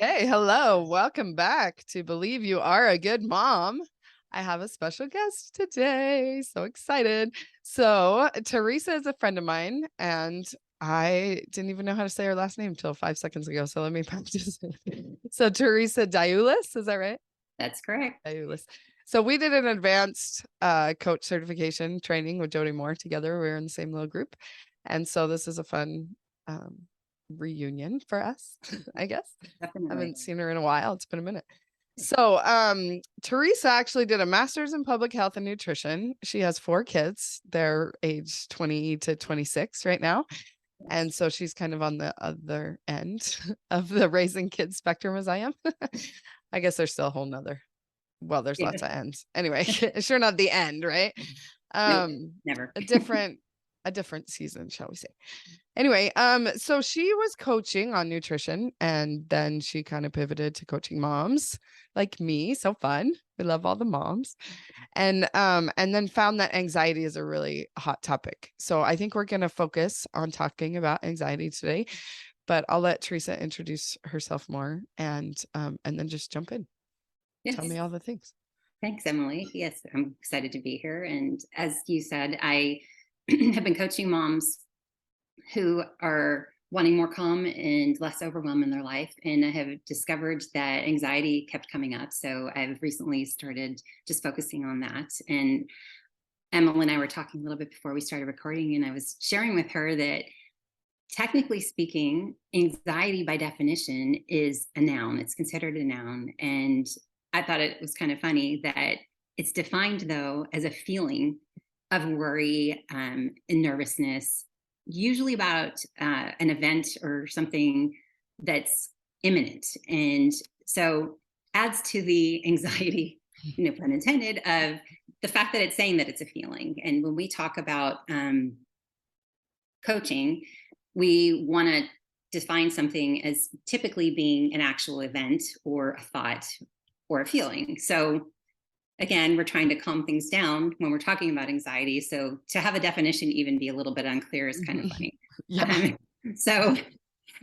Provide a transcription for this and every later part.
Hey, hello. Welcome back to Believe You Are a Good Mom. I have a special guest today. So excited. So, Theresa is a friend of mine, and I didn't even know how to say her last name till 5 seconds ago. So, let me practice it. So, Theresa Diulus, is that right? That's correct. Diulus. So, we did an advanced coach certification training with Jody Moore together. We were in the same little group. And so, this is a fun reunion for us, I guess. Definitely. Haven't seen her in a while. It's been a minute. So, Theresa actually did a master's in public health and nutrition. She has 4 kids. They're age 20 to 26 right now. And so she's kind of on the other end of the raising kids spectrum as I am. I guess there's still a whole nother. Well, there's Yeah. lots of ends. Anyway, sure not the end, right? Nope, Um, never. a different season, shall we say. Anyway, so she was coaching on nutrition and then she kind of pivoted to coaching moms like me. So fun. We love all the moms. And then found that anxiety is a really hot topic. So I think we're going to focus on talking about anxiety today, but I'll let Theresa introduce herself more and then just jump in. Tell Yes. me all the things. Thanks, Emily. Yes, I'm excited to be here. And as you said, I have been coaching moms who are wanting more calm and less overwhelm in their life. And I have discovered that anxiety kept coming up. So I've recently started just focusing on that. And Emily and I were talking a little bit before we started recording, and I was sharing with her that technically speaking, anxiety by definition is a noun. It's considered a noun. And I thought it was kind of funny that it's defined, though, as a feeling of worry and nervousness, usually about an event or something that's imminent. And so adds to the anxiety, no pun intended, of the fact that it's saying that it's a feeling. And when we talk about coaching, we want to define something as typically being an actual event or a thought or a feeling. So again, we're trying to calm things down when we're talking about anxiety. So to have a definition even be a little bit unclear is kind of funny. Yeah. So,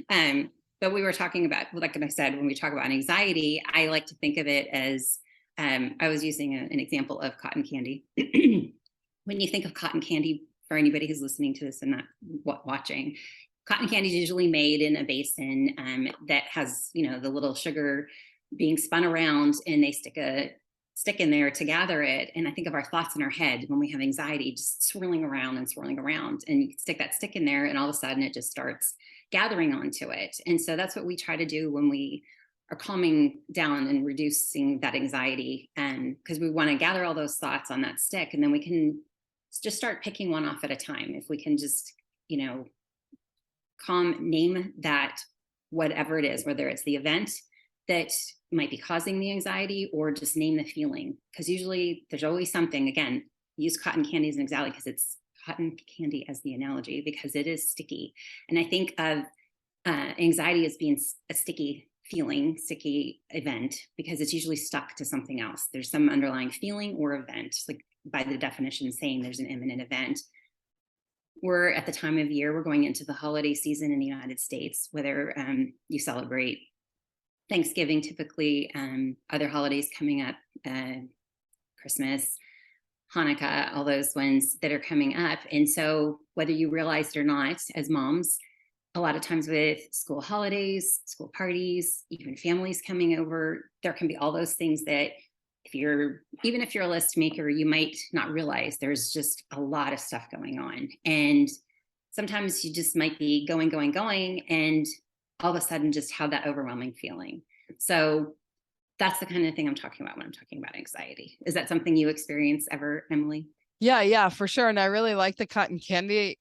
but we were talking about, like I said, when we talk about anxiety, I like to think of it as, I was using an example of cotton candy. When you think of cotton candy, for anybody who's listening to this and not watching, cotton candy is usually made in a basin that has, the little sugar being spun around, and they stick a stick in there to gather it. And I think of our thoughts in our head when we have anxiety, just swirling around and swirling around. And you can stick that stick in there, and all of a sudden it just starts gathering onto it. And so that's what we try to do when we are calming down and reducing that anxiety. And because we want to gather all those thoughts on that stick, and then we can just start picking one off at a time. If we can just, name that, whatever it is, whether it's the event that might be causing the anxiety, or just name the feeling. Because usually there's always something. Again, use cotton candy as an example, because it's cotton candy as the analogy, because it is sticky. And I think of anxiety as being a sticky feeling, sticky event, because it's usually stuck to something else. There's some underlying feeling or event, like by the definition saying there's an imminent event. We're at the time of year, we're going into the holiday season in the United States, whether you celebrate Thanksgiving, typically, other holidays coming up, Christmas, Hanukkah, all those ones that are coming up. And so whether you realize it or not, as moms, a lot of times with school holidays, school parties, even families coming over, there can be all those things that even if you're a list maker, you might not realize there's just a lot of stuff going on. And sometimes you just might be going, and all of a sudden just have that overwhelming feeling. So that's the kind of thing I'm talking about when I'm talking about anxiety. Is that something you experience ever, Emily? Yeah, for sure. And I really like the cotton candy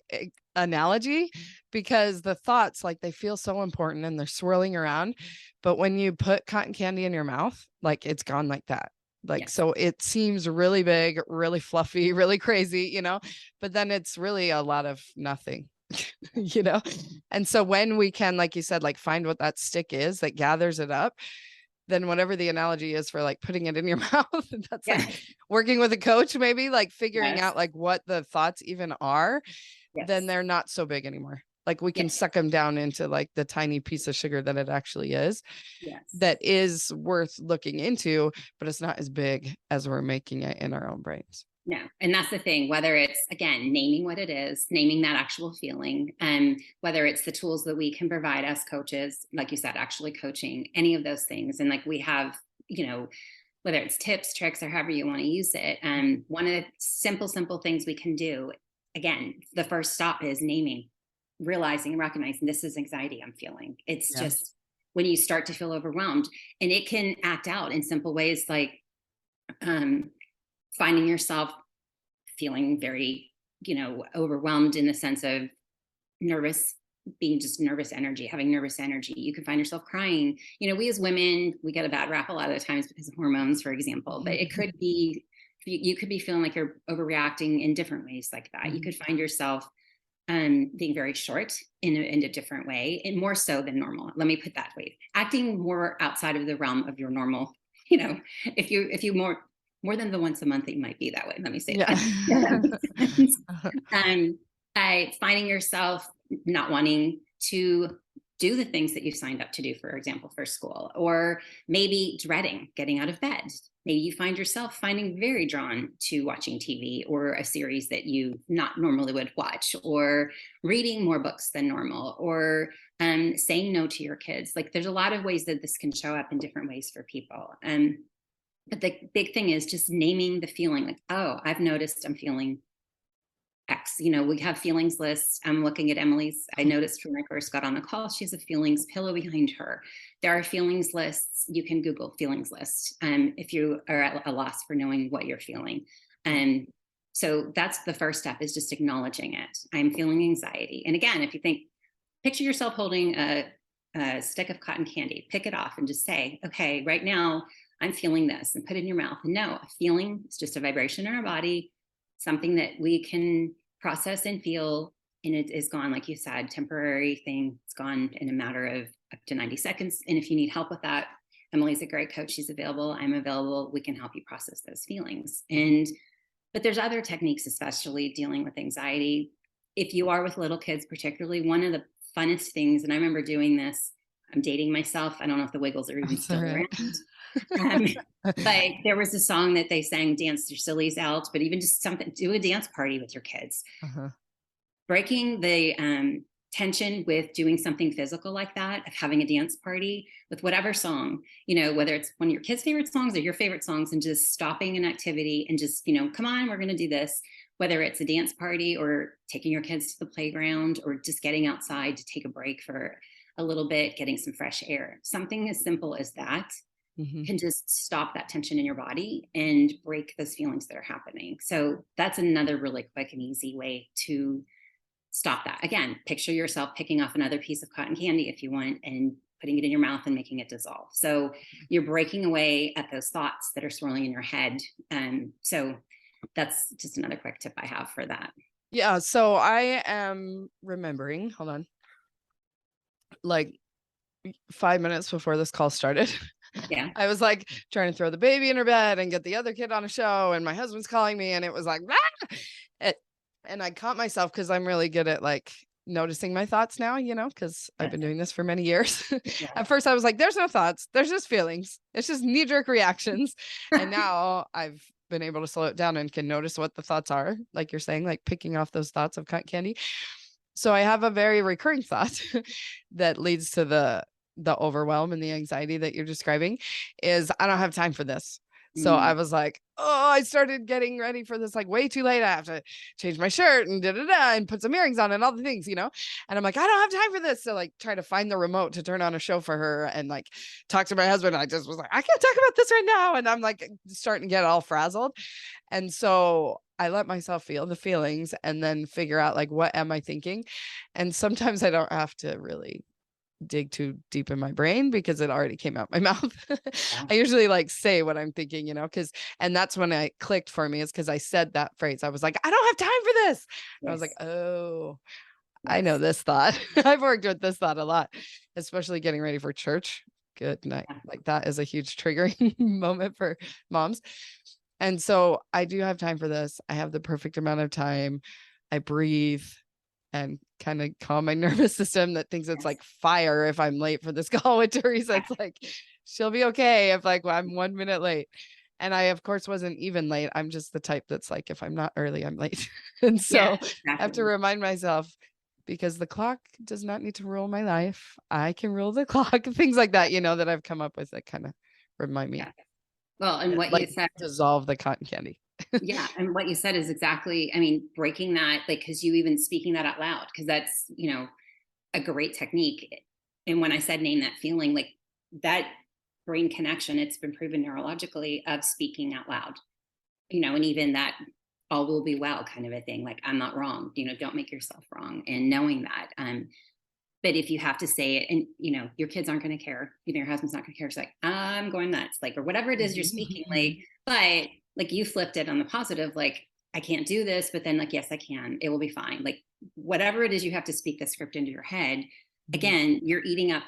analogy, because the thoughts, like, they feel so important and they're swirling around. But when you put cotton candy in your mouth, like, it's gone like that. Like, Yes. so it seems really big, really fluffy, really crazy, but then it's really a lot of nothing, you know? And so when we can, like you said, like, find what that stick is that gathers it up, then whatever the analogy is for, like, putting it in your mouth, that's Yeah. like working with a coach, maybe, like figuring Yes. out like what the thoughts even are, then Yes. they're not so big anymore. Like we can Yes. suck them down into like the tiny piece of sugar that it actually is, Yes. that is worth looking into, but it's not as big as we're making it in our own brains. No. And that's the thing, whether it's, again, naming what it is, naming that actual feeling, and whether it's the tools that we can provide as coaches, like you said, actually coaching, any of those things. And like we have, whether it's tips, tricks, or however you want to use it. One of the simple things we can do, again, the first stop is naming, realizing and recognizing this is anxiety I'm feeling. It's just when you start to feel overwhelmed, and it can act out in simple ways like finding yourself feeling very, overwhelmed in the sense of nervous, being just nervous energy, having nervous energy. You can find yourself crying. We as women, we get a bad rap a lot of the times because of hormones, for example, but it could be, you could be feeling like you're overreacting in different ways like that. You could find yourself being very short in a different way, and more so than normal. Let me put that way, acting more outside of the realm of your normal, if you more than the once a month that you might be that way. Let me say that. Finding yourself not wanting to do the things that you signed up to do, for example, for school, or maybe dreading getting out of bed. Maybe you find yourself finding very drawn to watching TV or a series that you not normally would watch, or reading more books than normal, or saying no to your kids. Like there's a lot of ways that this can show up in different ways for people. But the big thing is just naming the feeling, like, oh, I've noticed I'm feeling X. We have feelings lists. I'm looking at Emily's. I noticed when I first got on the call, she has a feelings pillow behind her. There are feelings lists. You can Google feelings list if you are at a loss for knowing what you're feeling. And so that's the first step, is just acknowledging it. I'm feeling anxiety. And again, if you picture yourself holding a stick of cotton candy, pick it off and just say, okay, right now I'm feeling this, and put it in your mouth. And no, a feeling is just a vibration in our body, something that we can process and feel, and it is gone. Like you said, temporary thing. It's gone in a matter of up to 90 seconds. And if you need help with that, Emily's a great coach. She's available. I'm available. We can help you process those feelings. But there's other techniques, especially dealing with anxiety. If you are with little kids, particularly, one of the funnest things, and I remember doing this, I'm dating myself. I don't know if the Wiggles are even still around. But there was a song that they sang, dance your sillies out, but even just something, do a dance party with your kids. Breaking the tension with doing something physical like that, of having a dance party with whatever song, whether it's one of your kids' favorite songs or your favorite songs, and just stopping an activity and just, come on, we're going to do this. Whether it's a dance party or taking your kids to the playground, or just getting outside to take a break for a little bit, getting some fresh air. Something as simple as that can just stop that tension in your body and break those feelings that are happening. So that's another really quick and easy way to stop that. Again, picture yourself picking off another piece of cotton candy if you want, and putting it in your mouth and making it dissolve. So you're breaking away at those thoughts that are swirling in your head. So that's just another quick tip I have for that. Yeah. So I am remembering, hold on, like 5 minutes before this call started. Yeah. I was like trying to throw the baby in her bed and get the other kid on a show, and my husband's calling me, and it was like, and I caught myself, because I'm really good at like noticing my thoughts now, because I've been doing this for many years. At first I was like, there's no thoughts, there's just feelings. It's just knee-jerk reactions. And now I've been able to slow it down and can notice what the thoughts are, like you're saying, like picking off those thoughts of cotton candy. So I have a very recurring thought that leads to the overwhelm and the anxiety that you're describing, is I don't have time for this. So I was like, oh, I started getting ready for this like way too late. I have to change my shirt and and put some earrings on and all the things, and I'm like, I don't have time for this. So like try to find the remote to turn on a show for her and like talk to my husband. I just was like, I can't talk about this right now. And I'm like starting to get all frazzled. And so I let myself feel the feelings and then figure out like, what am I thinking? And sometimes I don't have to really dig too deep in my brain, because it already came out my mouth. I usually like say what I'm thinking, and that's when it clicked for me, is because I said that phrase. I was like, I don't have time for this. I was like, oh, I know this thought. I've worked with this thought a lot, especially getting ready for church. Good night. Like that is a huge triggering moment for moms. And so I do have time for this. I have the perfect amount of time. I breathe. and kind of calm my nervous system that thinks it's Yes. like fire if I'm late for this call with Theresa. Yeah. It's like she'll be okay if like I'm 1 minute late. And I, of course, wasn't even late. I'm just the type that's like, if I'm not early, I'm late. And Yeah, so I have to exactly. remind myself because the clock does not need to rule my life. I can rule the clock, things like that, that I've come up with that kind of remind me, Yeah. Well, and what like you said, dissolve the cotton candy. yeah, and what you said is exactly, I mean, breaking that, like, because you even speaking that out loud, because that's, a great technique. And when I said name that feeling, like that brain connection, it's been proven neurologically of speaking out loud, and even that all will be well kind of a thing. Like, I'm not wrong, don't make yourself wrong. And knowing that, but if you have to say it and, your kids aren't going to care, your husband's not going to care. It's like, I'm going nuts, like, or whatever it is you're speaking, like, but like you flipped it on the positive, like, I can't do this, but then like, yes, I can, it will be fine. Like whatever it is, you have to speak the script into your head. Again, you're eating up,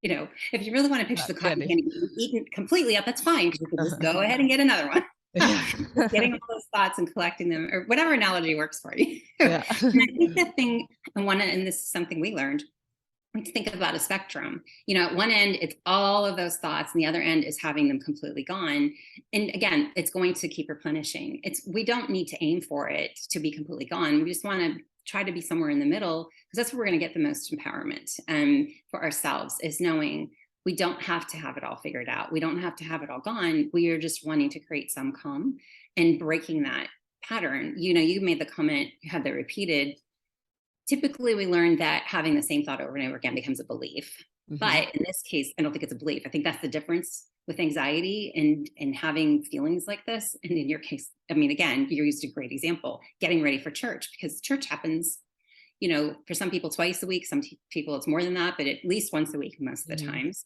if you really want to picture the cotton Candy. candy eaten completely up, that's fine. Because you can just go ahead and get another one. Yeah. Getting all those thoughts and collecting them, or whatever analogy works for you. Yeah. And I think that thing, and this is something we learned, we think about a spectrum. At one end, it's all of those thoughts, and the other end is having them completely gone. And again, it's going to keep replenishing. We don't need to aim for it to be completely gone. We just want to try to be somewhere in the middle, because that's where we're going to get the most empowerment for ourselves, is knowing we don't have to have it all figured out. We don't have to have it all gone. We are just wanting to create some calm and breaking that pattern. You made the comment, you had that repeated. Typically, we learn that having the same thought over and over again becomes a belief. But in this case, I don't think it's a belief. I think that's the difference with anxiety and having feelings like this. And in your case, I mean, again, you used a great example, getting ready for church, because church happens, for some people twice a week, some people it's more than that, but at least once a week most of the times.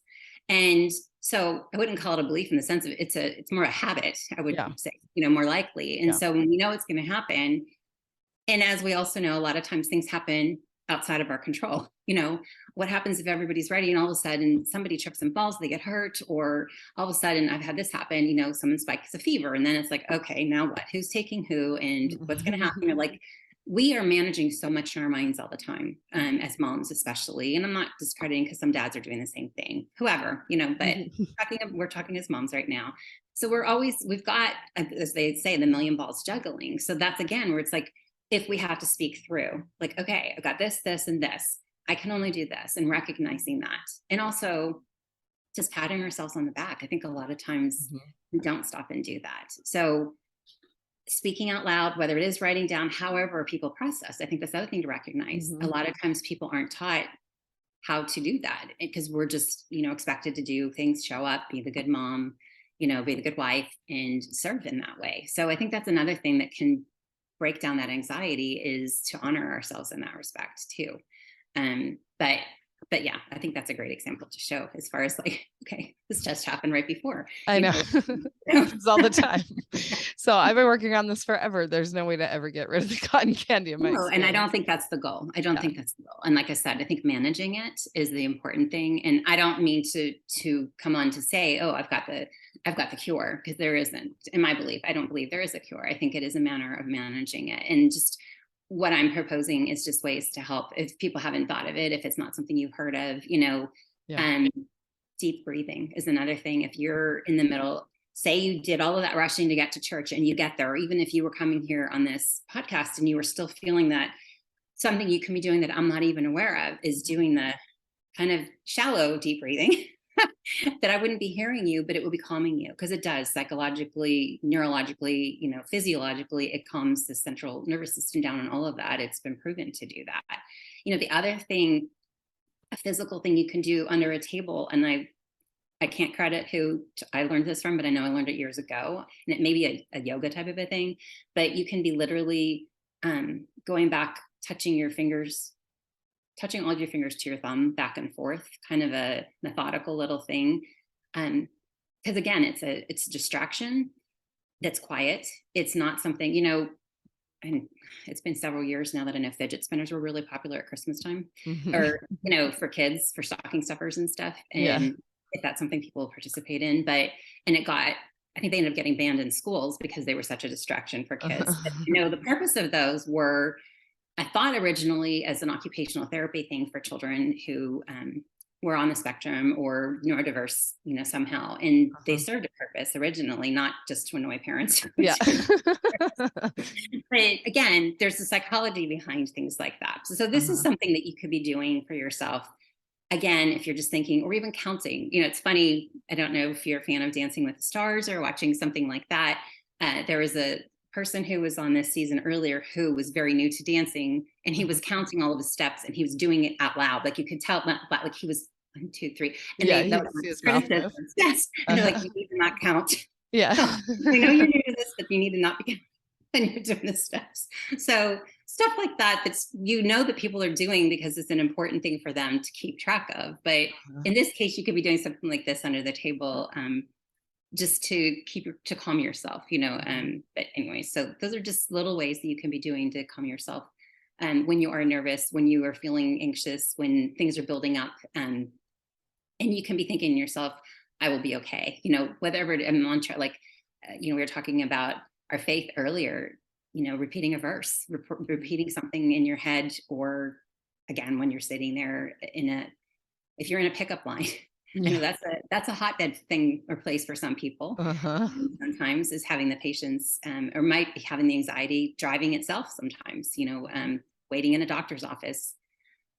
And so I wouldn't call it a belief in the sense of it's more a habit, I would say, more likely. And so when we know it's going to happen, and as we also know, a lot of times things happen outside of our control. What happens if everybody's ready and all of a sudden somebody trips and falls, they get hurt, or all of a sudden I've had this happen, someone spikes a fever, and then it's like, okay, now what? Who's taking who and what's going to happen? Like, we are managing so much in our minds all the time, as moms especially. And I'm not discrediting, because some dads are doing the same thing, whoever, but we're talking as moms right now. So we've got, as they say, the million balls juggling. So that's, again, where it's like, if we have to speak through, like, okay, I've got this, this, and this, I can only do this, and recognizing that. And also just patting ourselves on the back. I think a lot of times we don't stop and do that. So speaking out loud, whether it is writing down, however people process, I think that's the other thing to recognize. A lot of times people aren't taught how to do that, because we're just, expected to do things, show up, be the good mom, be the good wife, and serve in that way. So I think that's another thing that can break down that anxiety, is to honor ourselves in that respect too. But yeah, I think that's a great example to show, as far as like, okay, this just happened right before. I know. It happens all the time. So I've been working on this forever. There's no way to ever get rid of the cotton candy in my experience. And I don't think that's the goal. I don't think that's the goal. And like I said, I think managing it is the important thing. And I don't mean to come on to say, oh, I've got the cure, because there isn't. In my belief, I don't believe there is a cure. I think it is a manner of managing it. And just what I'm proposing is just ways to help, if people haven't thought of it, if it's not something you've heard of, deep breathing is another thing. If you're in the middle, say you did all of that rushing to get to church and you get there, or even if you were coming here on this podcast and you were still feeling that, something you can be doing that I'm not even aware of is doing the kind of shallow deep breathing that I wouldn't be hearing you, but it will be calming you, because it does psychologically, neurologically, physiologically, it calms the central nervous system down and all of that. It's been proven to do that. The other thing, a physical thing you can do under a table, and I can't credit who I learned this from, but I know I learned it years ago, and it may be a yoga type of a thing, but you can be literally going back, touching all of your fingers to your thumb back and forth, kind of a methodical little thing. Because again, it's a distraction that's quiet. It's not something, and it's been several years now that I know fidget spinners were really popular at Christmas time, or, for kids, for stocking stuffers and stuff. And if that's something people participate in, I think they ended up getting banned in schools because they were such a distraction for kids. But, the purpose of those were I thought originally as an occupational therapy thing for children who were on the spectrum or neurodiverse, somehow. And they Uh-huh. served a purpose originally, not just to annoy parents. Yeah. But again, there's a psychology behind things like that. So this is Uh-huh. something that you could be doing for yourself. Again, if you're just thinking, or even counting, it's funny. I don't know if you're a fan of Dancing with the Stars or watching something like that. There was a person who was on this season earlier who was very new to dancing, and he Uh-huh. was counting all of his steps and he was doing it out loud. Like you could tell, like he was 1, 2, 3, and Yeah, that you was can see his mouth criticism. move. Yes, and they're like, Uh-huh. you need to not count. Yeah. I know you're new to this, but you need to not be when you're doing the steps. So stuff like that, that people are doing because it's an important thing for them to keep track of. But Uh-huh. in this case, you could be doing something like this under the table, just to to calm yourself, Mhm. But anyway, so those are just little ways that you can be doing to calm yourself. When you are nervous, when you are feeling anxious, when things are building up, and you can be thinking to yourself, I will be okay, whatever a mantra, like, we were talking about our faith earlier, repeating a verse, repeating something in your head, or again, when you're sitting there if you're in a pickup line. I know Yeah. that's a hotbed thing or place for some people. Uh-huh. Sometimes is having the patience, or might be having the anxiety driving itself sometimes, waiting in a doctor's office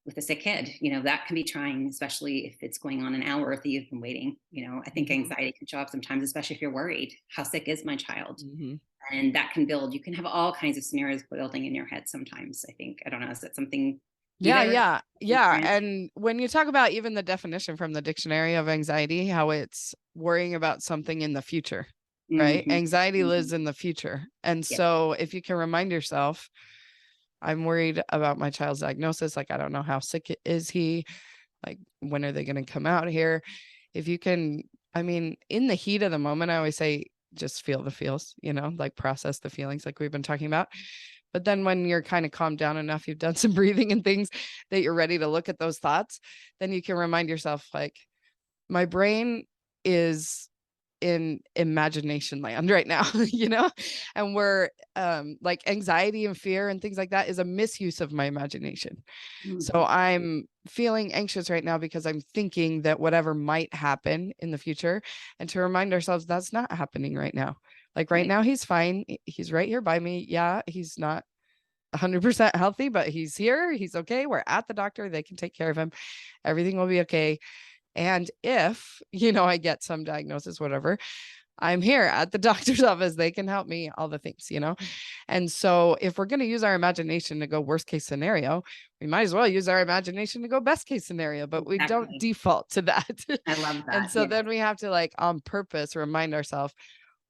with a sick kid, that can be trying, especially if it's going on an hour that you've been waiting. I think Mhm. anxiety can show up sometimes, especially if you're worried. How sick is my child? Mhm. And that can build, you can have all kinds of scenarios building in your head sometimes. I think, I don't know, is that something you've Yeah, ever yeah, yeah. experienced? And when you talk about even the definition from the dictionary of anxiety, how it's worrying about something in the future, right? Mm-hmm. Anxiety Mm-hmm. lives in the future. And Yep. so if you can remind yourself, I'm worried about my child's diagnosis, like I don't know how sick is he, like when are they going to come out here? If you can, I mean, in the heat of the moment, I always say just feel the feels, like process the feelings like we've been talking about. But then when you're kind of calmed down enough, you've done some breathing and things that you're ready to look at those thoughts, then you can remind yourself, like, my brain is in imagination land right now, and we're like anxiety and fear and things like that is a misuse of my imagination. So Mm-hmm. I'm feeling anxious right now because I'm thinking that whatever might happen in the future, and to remind ourselves that's not happening right now. Like right Right. now, he's fine. He's right here by me. Yeah, he's not 100% healthy, but he's here. He's okay. We're at the doctor. They can take care of him. Everything will be okay. And if, I get some diagnosis, whatever, I'm here at the doctor's office. They can help me, all the things. And so if we're going to use our imagination to go worst case scenario, we might as well use our imagination to go best case scenario, but we don't Exactly. default to that. I love And that. so Yes. then we have to like on purpose remind ourselves,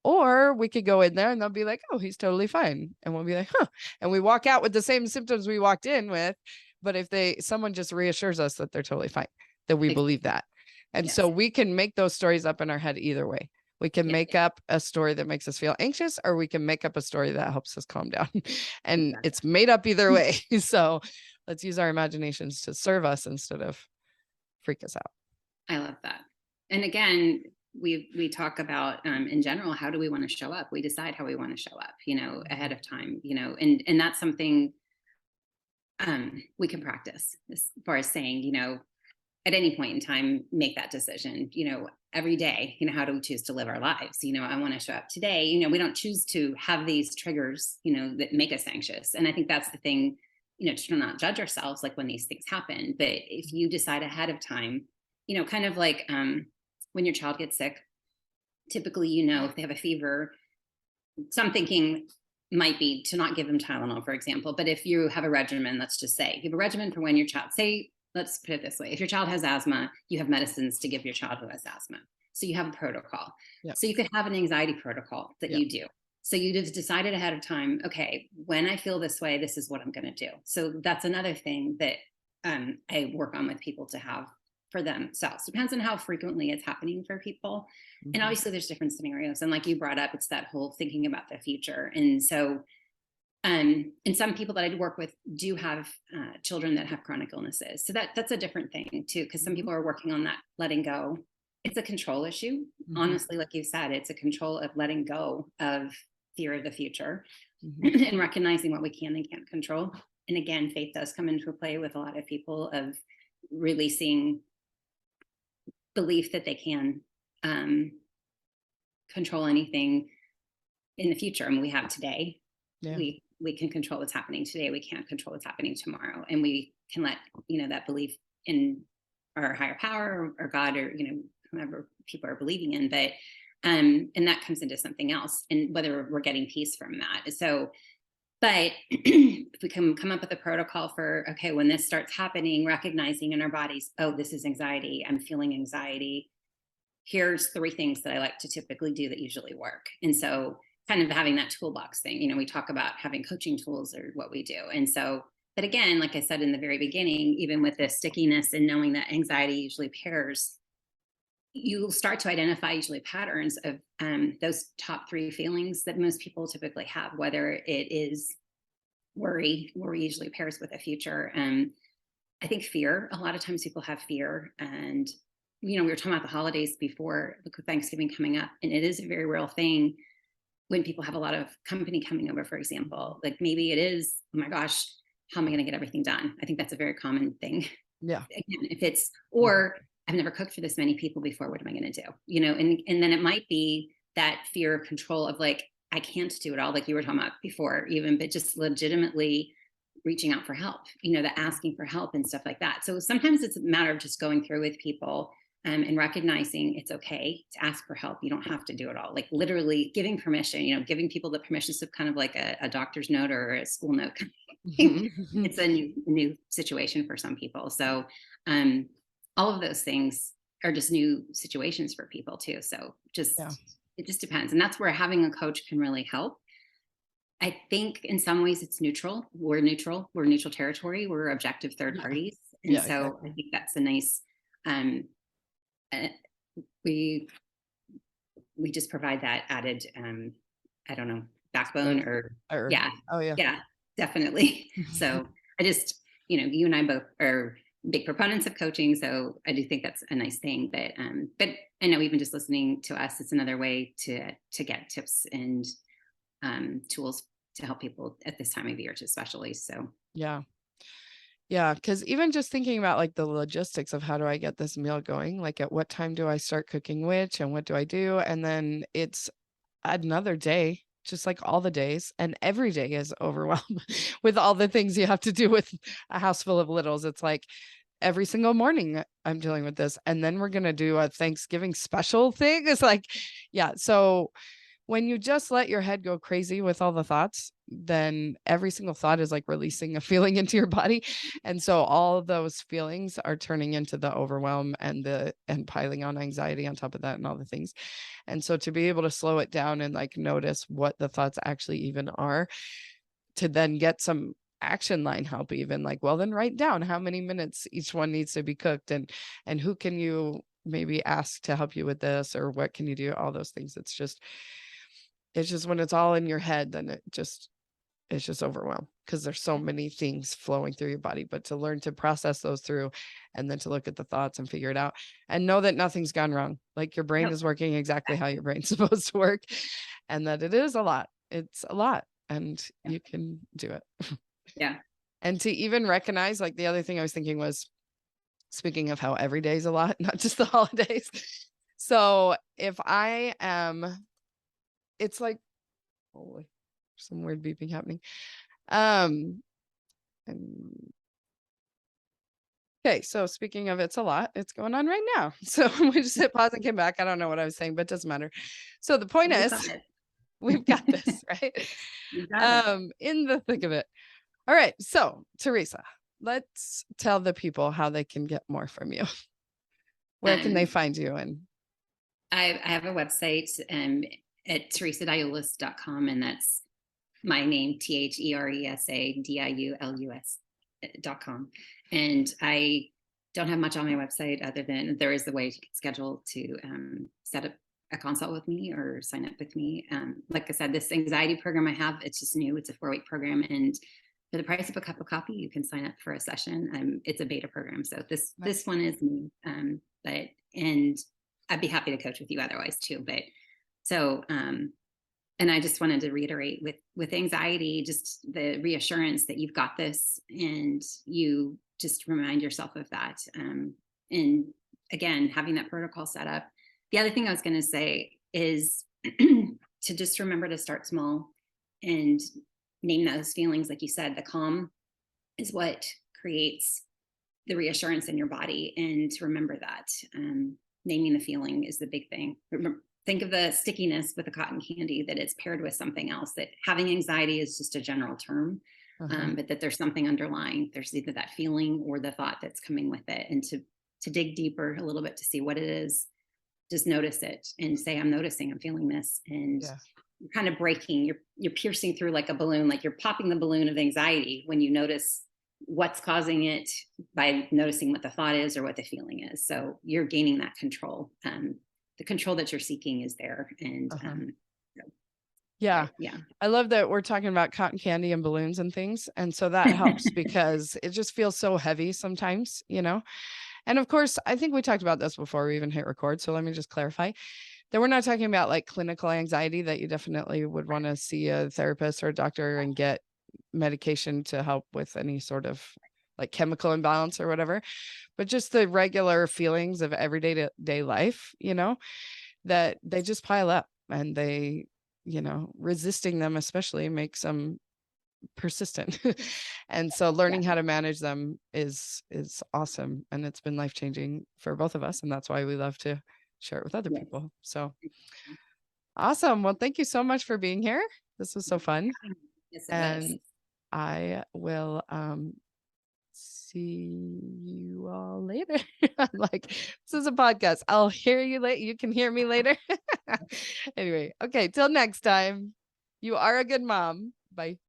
or we could go in there and they'll be like, oh, he's totally fine. And we'll be like, huh. And we walk out with the same symptoms we walked in with. But if someone just reassures us that they're totally fine, that we believe Exactly. that. And so Yes. we can make those stories up in our head either way. We can Yep. make up a story that makes us feel anxious, or we can make up a story that helps us calm down. And Exactly. it's made up either way. So let's use our imaginations to serve us instead of freak us out. I love that. And again, we talk about, in general, how do we want to show up? We decide how we want to show up, ahead of time, and that's something we can practice as far as saying, at any point in time, make that decision, every day, how do we choose to live our lives? I want to show up today. We don't choose to have these triggers, that make us anxious. And I think that's the thing, to not judge ourselves, like when these things happen. But if you decide ahead of time, kind of like when your child gets sick, typically, if they have a fever, some thinking might be to not give them Tylenol, for example. But if you have a regimen, let's just say you have a regimen for when your child, say, let's put it this way. If your child has asthma, you have medicines to give your child who has asthma. So you have a protocol. Yeah. So you could have an anxiety protocol that Yeah. you do. So you just decided ahead of time, okay, when I feel this way, this is what I'm going to do. So that's another thing that I work on with people to have for themselves. Depends on how frequently it's happening for people. And Mhm. obviously there's different scenarios. And like you brought up, it's that whole thinking about the future. And so and some people that I work with do have children that have chronic illnesses. So that's a different thing too, because some Mhm. people are working on that letting go. It's a control issue. Mhm. Honestly, like you said, it's a control of letting go of fear of the future Mhm. and recognizing what we can and can't control. and again, faith does come into play with a lot of people, of releasing belief that they can control anything in the future. I mean, we have today. Yeah. We can control what's happening today. We can't control what's happening tomorrow. And we can let, that belief in our higher power or God, or, whoever people are believing in, but, and that comes into something else, and whether we're getting peace from that. So, but if we can come up with a protocol for, okay, when this starts happening, recognizing in our bodies, oh, this is anxiety, I'm feeling anxiety. Here's 3 things that I like to typically do that usually work. And so kind of having that toolbox thing, we talk about having coaching tools or what we do. And so, but again, like I said in the very beginning, even with the stickiness and knowing that anxiety usually pairs, you'll start to identify usually patterns of those top 3 feelings that most people typically have, whether it is worry usually pairs with a future. I think fear, a lot of times people have fear. And, we were talking about the holidays before, look, with Thanksgiving coming up, and it is a very real thing when people have a lot of company coming over, for example. Like maybe it is, oh my gosh, how am I going to get everything done? I think that's a very common thing. Yeah. Again, if it's, or I've never cooked for this many people before, what am I going to do? And then it might be that fear of control of like, I can't do it all, like you were talking about before even, but just legitimately reaching out for help, the asking for help and stuff like that. So sometimes it's a matter of just going through with people and recognizing it's okay to ask for help. You don't have to do it all. Like literally giving permission, giving people the permission to kind of like a doctor's note or a school note. It's a new situation for some people. So all of those things are just new situations for people too. So it just depends. And that's where having a coach can really help. I think in some ways it's neutral. We're neutral territory. We're objective third parties. And so exactly. I think that's a nice, we just provide that added, I don't know, backbone or yeah. Oh yeah. Yeah, definitely. So I just, you and I both are big proponents of coaching. So I do think that's a nice thing, but I know even just listening to us, it's another way to get tips and tools to help people at this time of year, especially. So yeah, because even just thinking about like the logistics of how do I get this meal going, like at what time do I start cooking which, and what do I do, and then it's another day, just like all the days, and every day is overwhelmed with all the things you have to do with a house full of littles. It's like every single morning I'm dealing with this, and then we're gonna do a Thanksgiving special thing. It's like, yeah, so when you just let your head go crazy with all the thoughts, then every single thought is like releasing a feeling into your body. And so all of those feelings are turning into the overwhelm and piling on anxiety on top of that and all the things. And so to be able to slow it down and like notice what the thoughts actually even are, to then get some action line help, even like, well, then write down how many minutes each one needs to be cooked, and who can you maybe ask to help you with this, or what can you do, all those things. It's just when it's all in your head, then it's just overwhelmed, because there's so many things flowing through your body. But to learn to process those through, and then to look at the thoughts and figure it out, and know that nothing's gone wrong. Like your brain is working exactly how your brain's supposed to work, and that it is a lot. It's a lot, and you can do it. Yeah. And to even recognize, like the other thing I was thinking was, speaking of how every day is a lot, not just the holidays. So if I am, it's like, holy, some weird beeping happening. Okay, so speaking of it's a lot, it's going on right now. So we just hit pause and came back. I don't know what I was saying, but it doesn't matter. So the point is, we've got this, right? In the thick of it. All right. So Theresa, let's tell the people how they can get more from you. Where can they find you? And I have a website at theresadiulus.com, and that's my name, TheresaDiulus.com. And I don't have much on my website other than there is the way to schedule to set up a consult with me or sign up with me. Like I said, this anxiety program I have, it's just new. It's a 4-week program, and for the price of a cup of coffee, you can sign up for a session. It's a beta program, so this one is new. And I'd be happy to coach with you otherwise too. But so And I just wanted to reiterate with anxiety, just the reassurance that you've got this, and you just remind yourself of that. And again, having that protocol set up. The other thing I was going to say is to just remember to start small and name those feelings. Like you said, the calm is what creates the reassurance in your body, and to remember that naming the feeling is the big thing. Think of the stickiness with the cotton candy, that it's paired with something else, that having anxiety is just a general term, but that there's something underlying. There's either that feeling or the thought that's coming with it. And to dig deeper a little bit to see what it is, just notice it and say, I'm noticing, I'm feeling this. And Yeah. you're kind of breaking, you're piercing through like a balloon, like you're popping the balloon of anxiety when you notice what's causing it by noticing what the thought is or what the feeling is. So you're gaining that control. The control that you're seeking is there. And Yeah. yeah. I love that we're talking about cotton candy and balloons and things. And so that helps because it just feels so heavy sometimes, you know? And of course, I think we talked about this before we even hit record. So let me just clarify that we're not talking about like clinical anxiety, that you definitely would want to see a therapist or a doctor and get medication to help with any sort of like chemical imbalance or whatever, but just the regular feelings of everyday day life, you know, that they just pile up, and they, you know, resisting them especially makes them persistent. And so Yeah. learning how to manage them is awesome, and it's been life-changing for both of us, and that's why we love to share it with other Yes. people. So awesome. Well, thank you so much for being here. This was so fun. Yes, it was. And I will see you all later. I'm like, this is a podcast. I'll hear you later. You can hear me later. Anyway, okay, till next time. You are a good mom. Bye.